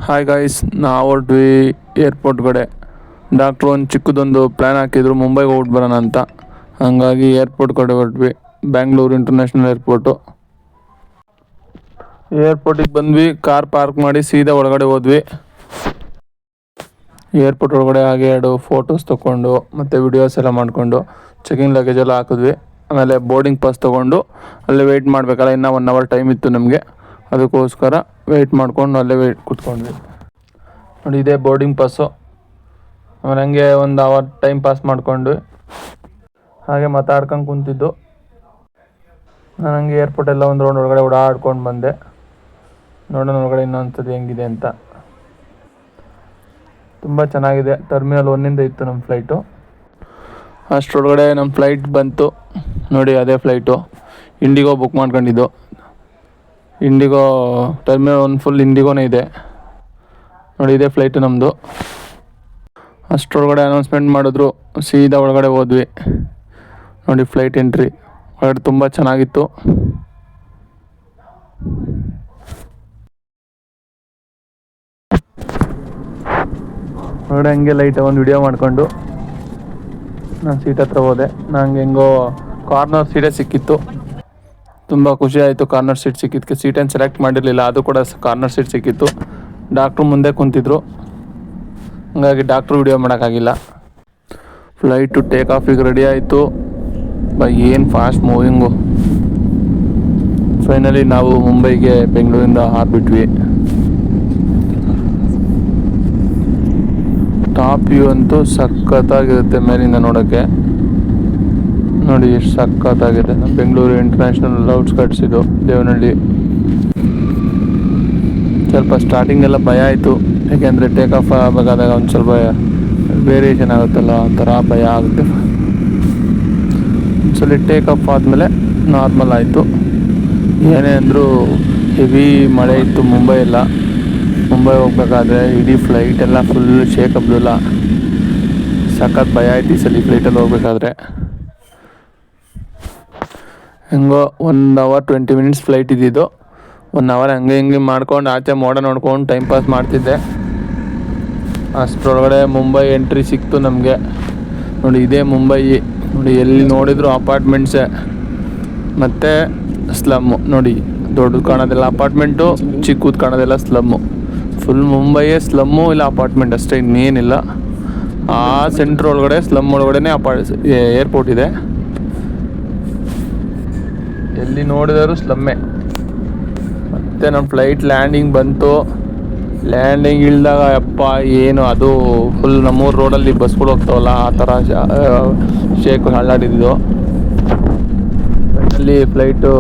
Hi guys, ನಾವು ಹೊರಟ್ವಿ airport ಕಡೆ. ಡಾಕ್ಟ್ರು ಒಂದು ಚಿಕ್ಕದೊಂದು ಪ್ಲ್ಯಾನ್ ಹಾಕಿದ್ರು ಮುಂಬೈಗೆ ಹೋಗ್ಬಿಟ್ಟು ಬರೋಣ ಅಂತ. ಹಾಗಾಗಿ ಏರ್ಪೋರ್ಟ್ ಕಡೆ ಹೊರಟ್ವಿ. ಬ್ಯಾಂಗ್ಳೂರು ಇಂಟರ್ನ್ಯಾಷನಲ್ ಏರ್ಪೋರ್ಟಿಗೆ ಬಂದ್ವಿ. ಕಾರ್ ಪಾರ್ಕ್ ಮಾಡಿ ಸೀದಾ ಒಳಗಡೆ ಹೋದ್ವಿ. ಏರ್ಪೋರ್ಟ್ ಒಳಗಡೆ ಹಾಗೆ 2 ಫೋಟೋಸ್ ತೊಗೊಂಡು ಮತ್ತು ವಿಡಿಯೋಸ್ ಎಲ್ಲ ಮಾಡಿಕೊಂಡು ಚೆಕಿಂಗ್ ಲಗೇಜ್ ಎಲ್ಲ ಹಾಕಿದ್ವಿ. ಆಮೇಲೆ ಬೋರ್ಡಿಂಗ್ ಪಾಸ್ ತೊಗೊಂಡು ಅಲ್ಲೇ ವೆಯ್ಟ್ ಮಾಡಬೇಕಲ್ಲ, ಇನ್ನೂ 1 ಅವರ್ ಟೈಮ್ ಇತ್ತು ನಮಗೆ. ಅದಕ್ಕೋಸ್ಕರ ವೆಯ್ಟ್ ಮಾಡ್ಕೊಂಡು ಅಲ್ಲೇ ಕೂತ್ಕೊಂಡ್ವಿ. ನೋಡಿ, ಇದೇ ಬೋರ್ಡಿಂಗ್ ಪಾಸು. ಆಮೇಲೆ ಹಂಗೆ 1 ಅವರ್ ಟೈಮ್ ಪಾಸ್ ಮಾಡ್ಕೊಂಡು ಹಾಗೆ ಮಾತಾಡ್ಕೊಂಡು ಕುಂತಿದ್ದು. ನಾನು ಹಂಗೆ ಏರ್ಪೋರ್ಟ್ ಎಲ್ಲ ಒಂದು ರೌಂಡ್ ಒಳಗಡೆ ಓಡಾಡ್ಕೊಂಡು ಬಂದೆ. ನೋಡೋಣ ಒಳಗಡೆ ಇನ್ನೊಂದ್ಸತಿ ಹೆಂಗಿದೆ ಅಂತ. ತುಂಬ ಚೆನ್ನಾಗಿದೆ. ಟರ್ಮಿನಲ್ 1 ಇತ್ತು ನಮ್ಮ ಫ್ಲೈಟು. ಅಷ್ಟರೊಳಗಡೆ ನಮ್ಮ ಫ್ಲೈಟ್ ಬಂತು. ನೋಡಿ, ಅದೇ ಫ್ಲೈಟು ಇಂಡಿಗೋ ಬುಕ್ ಮಾಡ್ಕೊಂಡಿದ್ದು. ಇಂಡಿಗೋ ಟರ್ಮಿನಲ್ 1 ಫುಲ್ ಇಂಡಿಗೋನೇ ಇದೆ. ನೋಡಿ, ಇದೇ ಫ್ಲೈಟು ನಮ್ಮದು. ಅಷ್ಟರೊಳಗಡೆ ಅನೌನ್ಸ್ಮೆಂಟ್ ಮಾಡಿದ್ರು, ಸೀದಾ ಒಳಗಡೆ ಹೋದ್ವಿ. ನೋಡಿ, ಫ್ಲೈಟ್ ಎಂಟ್ರಿ ಒಳಗಡೆ ತುಂಬ ಚೆನ್ನಾಗಿತ್ತು. ಒಳಗಡೆ ಹಂಗೆ ಲೈಟ್ ಒಂದು ವಿಡಿಯೋ ಮಾಡಿಕೊಂಡು ನಾನು ಸೀಟ್ ಹತ್ರ ಹೋದೆ. ನಂಗೆ ಹೆಂಗೋ ಕಾರ್ನರ್ ಸೀಟೇ ಸಿಕ್ಕಿತ್ತು. ತುಂಬ ಖುಷಿ ಆಯಿತು ಕಾರ್ನರ್ ಸೀಟ್ ಸಿಕ್ಕಿದ್ದಕ್ಕೆ. ಸೀಟೇನು ಸೆಲೆಕ್ಟ್ ಮಾಡಿರಲಿಲ್ಲ, ಅದು ಕೂಡ ಕಾರ್ನರ್ ಸೀಟ್ ಸಿಕ್ಕಿತ್ತು. ಡಾಕ್ಟ್ರು ಮುಂದೆ ಕುಂತಿದ್ರು, ಹಾಗಾಗಿ ಡಾಕ್ಟ್ರು ವಿಡಿಯೋ ಮಾಡೋಕ್ಕಾಗಿಲ್ಲ. ಫ್ಲೈಟು ಟೇಕ್ ಆಫಿಗೆ ರೆಡಿ ಆಯಿತು. ಏನು ಫಾಸ್ಟ್ ಮೂವಿಂಗು. ಫೈನಲಿ ನಾವು ಮುಂಬೈಗೆ ಬೆಂಗಳೂರಿಂದ ಹಾರ್ಬಿಟ್ವಿ. ಟಾಪ್ ವ್ಯೂ ಅಂತೂ ಸಖತ್ತಾಗಿರುತ್ತೆ ಮೇಲಿಂದ ನೋಡೋಕ್ಕೆ. ನೋಡಿ ಎಷ್ಟು ಸಖತ್ತಾಗಿದೆ. ನಮ್ಮ ಬೆಂಗಳೂರು ಇಂಟರ್ನ್ಯಾಷನಲ್ ಔಟ್ಸ್ಕಟ್ಸ್ ಇದು, ದೇವನಹಳ್ಳಿ. ಸ್ವಲ್ಪ ಸ್ಟಾರ್ಟಿಂಗ್ ಎಲ್ಲ ಭಯ ಆಯಿತು, ಯಾಕೆಂದರೆ ಟೇಕ್ ಆಫ್ ಆಗಬೇಕಾದಾಗ ಒಂದು ಸ್ವಲ್ಪ ವೇರಿಯೇಷನ್ ಆಗುತ್ತಲ್ಲ, ಆ ಥರ ಭಯ ಆಗುತ್ತೆ. ಒಂದ್ಸಲ ಟೇಕ್ ಆಫ್ ಆದಮೇಲೆ ನಾರ್ಮಲ್ ಆಯಿತು. ಏನೇ ಅಂದರೂ ಹೆವಿ ಮಳೆ ಇತ್ತು ಮುಂಬೈ ಹೋಗ್ಬೇಕಾದ್ರೆ. ಇಡೀ ಫ್ಲೈಟ್ ಎಲ್ಲ ಫುಲ್ ಶೇಕ್ ಅಬ್ದುಲ್ಲ. ಸಖತ್ ಭಯ ಆಯ್ತು ಈ ಸಲ ಫ್ಲೈಟಲ್ಲಿ ಹೋಗ್ಬೇಕಾದ್ರೆ. ಹೆಂಗೋ 1 ಅವರ್ 20 ಮಿನಿಟ್ಸ್ ಫ್ಲೈಟ್ ಇದ್ದಿದ್ದು. 1 ಅವರ್ ಹಂಗೆ ಹಿಂಗೆ ಮಾಡ್ಕೊಂಡು ಆಚೆ ಮೋಡ ನೋಡ್ಕೊಂಡು ಟೈಮ್ ಪಾಸ್ ಮಾಡ್ತಿದ್ದೆ. ಅಷ್ಟರೊಳಗಡೆ ಮುಂಬೈ ಎಂಟ್ರಿ ಸಿಕ್ತು ನಮಗೆ. ನೋಡಿ, ಇದೇ ಮುಂಬೈ. ನೋಡಿ, ಎಲ್ಲಿ ನೋಡಿದ್ರು ಅಪಾರ್ಟ್ಮೆಂಟ್ಸೇ ಮತ್ತು ಸ್ಲಮ್ಮು. ನೋಡಿ, ದೊಡ್ಡದು ಕಾಣೋದೆಲ್ಲ ಅಪಾರ್ಟ್ಮೆಂಟು, ಚಿಕ್ಕದು ಕಾಣೋದೆಲ್ಲ ಸ್ಲಮ್ಮು. ಫುಲ್ ಮುಂಬೈಯೇ ಸ್ಲಮ್ಮು ಇಲ್ಲ ಅಪಾರ್ಟ್ಮೆಂಟ್ ಅಷ್ಟೇ, ಇನ್ನೇನಿಲ್ಲ. ಆ ಸೆಂಟ್ರ್ ಒಳಗಡೆ ಸ್ಲಮ್ ಒಳಗಡೆ ಏರ್ಪೋರ್ಟ್ ಇದೆ. ಎಲ್ಲಿ ನೋಡಿದರೂ ಸ್ಲಮ್ಮೆ. ಮತ್ತು ನಮ್ಮ ಫ್ಲೈಟ್ ಲ್ಯಾಂಡಿಂಗ್ ಬಂತು. ಲ್ಯಾಂಡಿಂಗ್ ಇಳಿದಾಗ ಯಪ್ಪ ಏನು ಅದು ಫುಲ್ ನಮ್ಮೂರು ರೋಡಲ್ಲಿ ಬಸ್ಗಳು ಹೋಗ್ತಾವಲ್ಲ, ಆ ಥರ ಶೇಕ್ ಅಲ್ಲಾಡಿದ್ದು. ಅಲ್ಲಿ ಫ್ಲೈಟು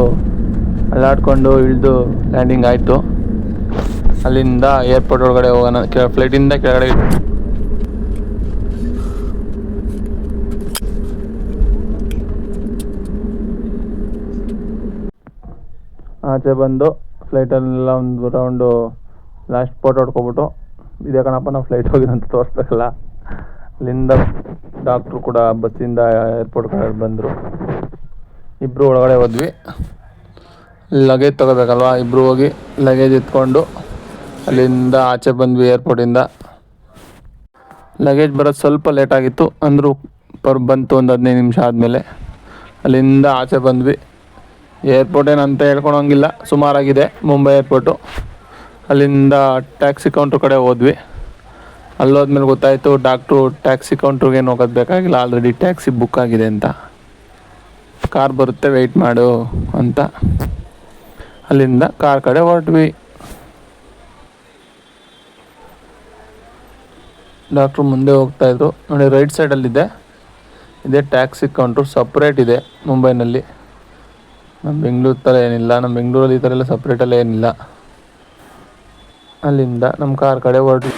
ಅಲ್ಲಾಡ್ಕೊಂಡು ಇಳಿದು ಲ್ಯಾಂಡಿಂಗ್ ಆಯಿತು. ಅಲ್ಲಿಂದ ಏರ್ಪೋರ್ಟ್ ಒಳಗಡೆ ಹೋಗೋಣ. ಫ್ಲೈಟಿಂದ ಕೆಳಗಡೆ ಆಚೆ ಬಂದು ಫ್ಲೈಟಲ್ಲೆಲ್ಲ ಒಂದು ರೌಂಡು ಲಾಸ್ಟ್ ಫೋಟೋ ಹೊಡ್ಕೊಬಿಟ್ಟು, ಇದೇ ಕಣಪ್ಪ ನಾವು ಫ್ಲೈಟ್ ಹೋಗಿದಂತ ತೋರಿಸ್ಬೇಕಲ್ಲ. ಅಲ್ಲಿಂದ ಡಾಕ್ಟ್ರು ಕೂಡ ಬಸ್ಸಿಂದ ಏರ್ಪೋರ್ಟ್ ಕಡೆ ಬಂದರು. ಇಬ್ಬರು ಒಳಗಡೆ ಹೋದ್ವಿ. ಲಗೇಜ್ ತೊಗೋಬೇಕಲ್ವ, ಇಬ್ಬರು ಹೋಗಿ ಲಗೇಜ್ ಎತ್ಕೊಂಡು ಅಲ್ಲಿಂದ ಆಚೆ ಬಂದ್ವಿ ಏರ್ಪೋರ್ಟಿಂದ. ಲಗೇಜ್ ಬರೋದು ಸ್ವಲ್ಪ ಲೇಟಾಗಿತ್ತು, ಅಂದರೂ ಬಂತು ಒಂದು 15 ನಿಮಿಷ ಆದಮೇಲೆ. ಅಲ್ಲಿಂದ ಆಚೆ ಬಂದ್ವಿ. ಏರ್ಪೋರ್ಟ್ ಏನಂತ ಹೇಳ್ಕೊಳಂಗಿಲ್ಲ, ಸುಮಾರಾಗಿದೆ ಮುಂಬೈ ಏರ್ಪೋರ್ಟು. ಅಲ್ಲಿಂದ ಟ್ಯಾಕ್ಸಿ ಕೌಂಟ್ರ್ ಕಡೆ ಹೋದ್ವಿ. ಅಲ್ಲೋದ್ಮೇಲೆ ಗೊತ್ತಾಯಿತು ಡಾಕ್ಟ್ರು ಟ್ಯಾಕ್ಸಿ ಕೌಂಟ್ರಿಗೆ ಹೋಗೋದು ಬೇಕಾಗಿಲ್ಲ, ಆಲ್ರೆಡಿ ಟ್ಯಾಕ್ಸಿ ಬುಕ್ ಆಗಿದೆ ಅಂತ. ಕಾರ್ ಬರುತ್ತೆ, ವೆಯ್ಟ್ ಮಾಡು ಅಂತ. ಅಲ್ಲಿಂದ ಕಾರ್ ಕಡೆ ಹೊರಟ್ವಿ. ಡಾಕ್ಟ್ರು ಮುಂದೆ ಹೋಗ್ತಾಯಿದ್ರು. ನೋಡಿ, ರೈಟ್ ಸೈಡಲ್ಲಿದೆ, ಇದೇ ಟ್ಯಾಕ್ಸಿ ಕೌಂಟ್ರು. ಸಪ್ರೇಟ್ ಇದೆ ಮುಂಬೈನಲ್ಲಿ. ನಮ್ಮ ಬೆಂಗಳೂರು ಥರ ಏನಿಲ್ಲ. ನಮ್ಮ ಬೆಂಗಳೂರಲ್ಲಿ ಈ ಥರ ಎಲ್ಲ ಸಪ್ರೇಟೆಲ್ಲ ಏನಿಲ್ಲ. ಅಲ್ಲಿಂದ ನಮ್ಮ ಕಾರ್ ಕಡೆ ಹೊರಟ್ವಿ.